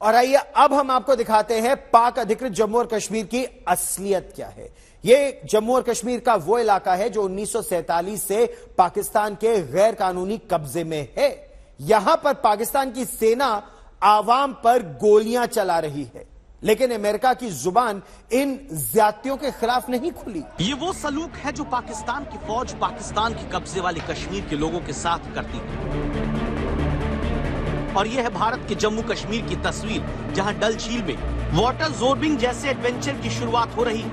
और आइए अब हम आपको दिखाते हैं पाक अधिकृत जम्मू और कश्मीर की असलियत क्या है। यह जम्मू और कश्मीर का वो इलाका है जो 1947 से पाकिस्तान के गैर कानूनी कब्जे में है। यहां पर पाकिस्तान की सेना आवाम पर गोलियां चला रही है, लेकिन अमेरिका की जुबान इन ज्यादतियों के खिलाफ नहीं खुली। ये वो सलूक है जो पाकिस्तान की फौज पाकिस्तान के कब्जे वाले कश्मीर के लोगों के साथ करती है। और यह है भारत के जम्मू कश्मीर की तस्वीर, जहां डल झील में वाटर ज़ोर्बिंग जैसे एडवेंचर की शुरुआत हो रही है।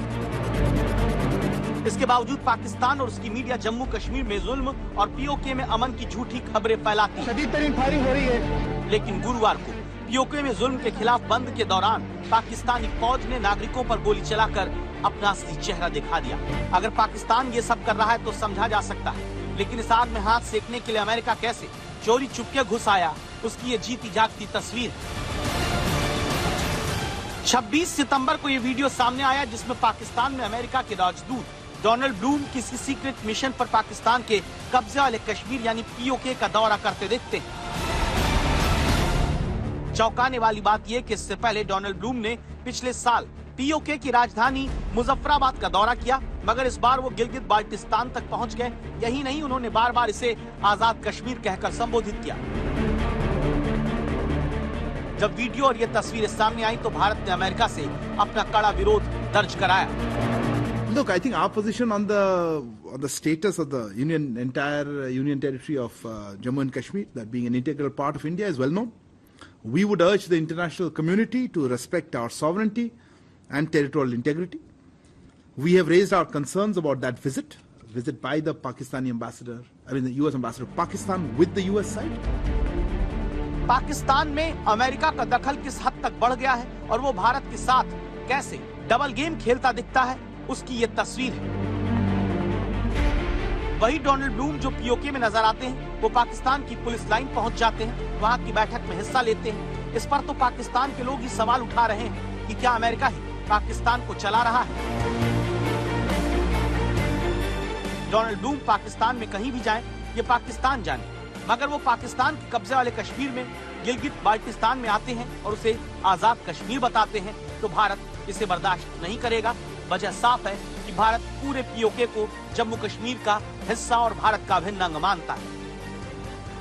इसके बावजूद पाकिस्तान और उसकी मीडिया जम्मू कश्मीर में जुल्म और पीओके में अमन की झूठी खबरें फैलाती है। शदीद तरीन फायरिंग हो रही है। लेकिन गुरुवार को पीओके में जुल्म के खिलाफ बंद के दौरान पाकिस्तानी फौज ने नागरिकों पर गोली चलाकर अपना असली चेहरा दिखा दिया। अगर पाकिस्तान ये सब कर रहा है तो समझा जा सकता है, लेकिन इस आग में हाथ सेकने के लिए अमेरिका कैसे चोरी चुपके घुस आया, उसकी ये जीती जागती तस्वीर। 26 सितंबर को ये वीडियो सामने आया जिसमें पाकिस्तान में अमेरिका के राजदूत डोनाल्ड ब्लूम किसी सीक्रेट मिशन पर पाकिस्तान के कब्जे वाले कश्मीर यानी पीओके का दौरा करते दिखते हैं। चौंकाने वाली बात यह कि इससे पहले डोनाल्ड ब्लूम ने पिछले साल पीओके की राजधानी मुजफ्फराबाद का दौरा किया, मगर इस बार वो गिलगित बाल्टिस्तान तक पहुंच गए। यही नहीं, उन्होंने बार बार इसे आजाद कश्मीर कहकर संबोधित किया। जब वीडियो और ये तस्वीरें सामने आई तो भारत ने अमेरिका से अपना कड़ा विरोध दर्ज कराया। Look, I think our position on the status of the entire union territory of Jammu and Kashmir, that being an integral part of India, is well known. We would urge the international community to respect our sovereignty and territorial integrity. We have raised our concerns about that visit by the Pakistani ambassador, the US ambassador of Pakistan with the US side. Pakistan में America का दखल किस हद तक बढ़ गया है और वो भारत के साथ कैसे डबल गेम खेलता दिखता है, उसकी ये तस्वीर है। वही डोनाल्ड ब्लूम जो पीओके में नजर आते हैं, वो पाकिस्तान की पुलिस लाइन पहुंच जाते हैं, वहां की बैठक में हिस्सा लेते हैं। इस पर तो पाकिस्तान के लोग ही सवाल उठा रहे हैं कि क्या अमेरिका ही पाकिस्तान को चला रहा है। डोनाल्ड ब्लूम पाकिस्तान में कहीं भी जाएं, ये पाकिस्तान जाने, मगर वो पाकिस्तान के कब्जे वाले कश्मीर में गिलगित बाल्टिस्तान में आते हैं और उसे आजाद कश्मीर बताते हैं, तो भारत इसे बर्दाश्त नहीं करेगा। वजह साफ है कि भारत पूरे पीओके को जम्मू कश्मीर का हिस्सा और भारत का अभिन्न अंग मानता है।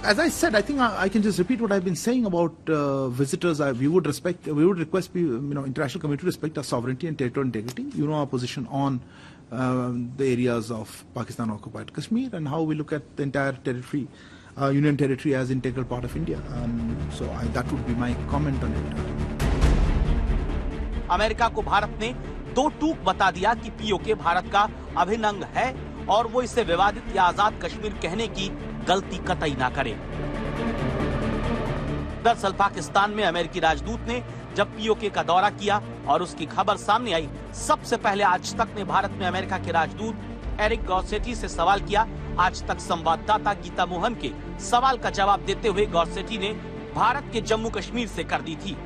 As I said, I think I can just repeat what I've been saying about visitors. We would request international community to respect our sovereignty and territorial integrity. You know our position on the areas of Pakistan occupied Kashmir and how we look at the entire territory, union territory, as integral part of India. So that would be my comment on it. America को भारत ने दो टूक बता दिया कि PoK Bharat का अभिन्न अंग है और वो इसे विवादित या आजाद कश्मीर कहने की गलती कतई ना करे। दरअसल पाकिस्तान में अमेरिकी राजदूत ने जब पीओके का दौरा किया और उसकी खबर सामने आई, सबसे पहले आज तक ने भारत में अमेरिका के राजदूत एरिक गॉर्सेटी से सवाल किया। आज तक संवाददाता गीता मोहन के सवाल का जवाब देते हुए गॉर्सेटी ने भारत के जम्मू कश्मीर से कर दी थी।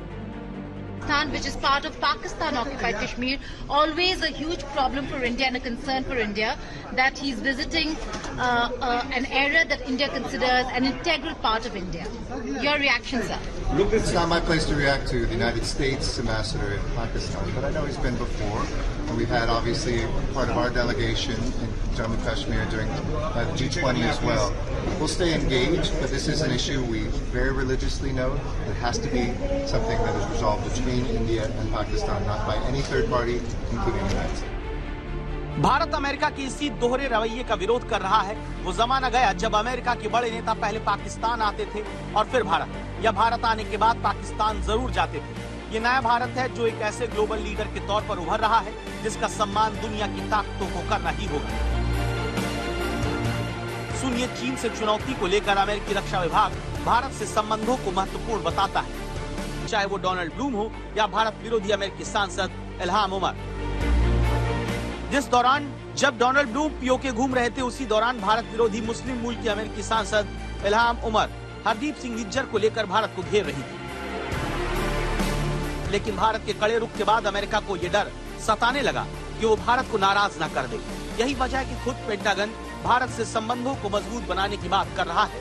Which is part of Pakistan occupied Kashmir, always a huge problem for India and a concern for India that he's visiting an area that India considers an integral part of India. Your reaction, sir? Look, it's not my place to react to the United States ambassador in Pakistan, but I know he's been before, and we've had obviously part of our delegation in Jammu Kashmir during the G20 as well. We'll stay engaged, but this is an issue we very religiously know. It has to be something that is resolved between India and Pakistan, not by any third party, including the United States. Bharat America के इसी दोहरे रवैये का विरोध कर रहा है। वो जमाना गया जब अमेरिका के बड़े नेता पहले पाकिस्तान आते थे और फिर भारत, या भारत आने के बाद पाकिस्तान जरूर जाते थे। ये नया भारत है जो एक ऐसे ग्लोबल लीडर के तौर पर उभर रहा है जिसका सम्मान दुनिया की ताकतों को करना ही होगा। सुनिए, चीन से चुनौती को लेकर अमेरिकी रक्षा विभाग भारत से संबंधों को महत्वपूर्ण बताता है, चाहे वो डोनाल्ड ब्लूम हो या भारत विरोधी अमेरिकी सांसद इल्हाम उमर। जिस दौरान जब डोनाल्ड ब्लूम पीओके घूम रहे थे, उसी दौरान भारत विरोधी मुस्लिम मूल की अमेरिकी सांसद इल्हाम उमर हरदीप सिंह निज्जर को लेकर भारत को घेर रही थी। लेकिन भारत के कड़े रुख के बाद अमेरिका को यह डर सताने लगा कि वो भारत को नाराज न कर दे। यही वजह है कि खुद पेंटागन भारत से संबंधों को मजबूत बनाने की बात कर रहा है।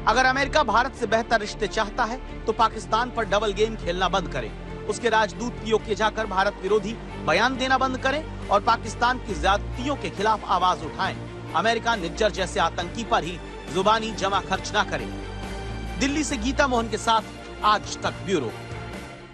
अगर अमेरिका भारत से बेहतर रिश्ते चाहता है तो पाकिस्तान पर डबल गेम खेलना बंद करे, उसके राजदूत पीओके जाकर भारत विरोधी बयान देना बंद करें और पाकिस्तान की ज्यादतियों के खिलाफ आवाज उठाएं। अमेरिका निज्जर जैसे आतंकी पर ही जुबानी जमा खर्च ना करे। दिल्ली से गीता मोहन के साथ आज तक ब्यूरो।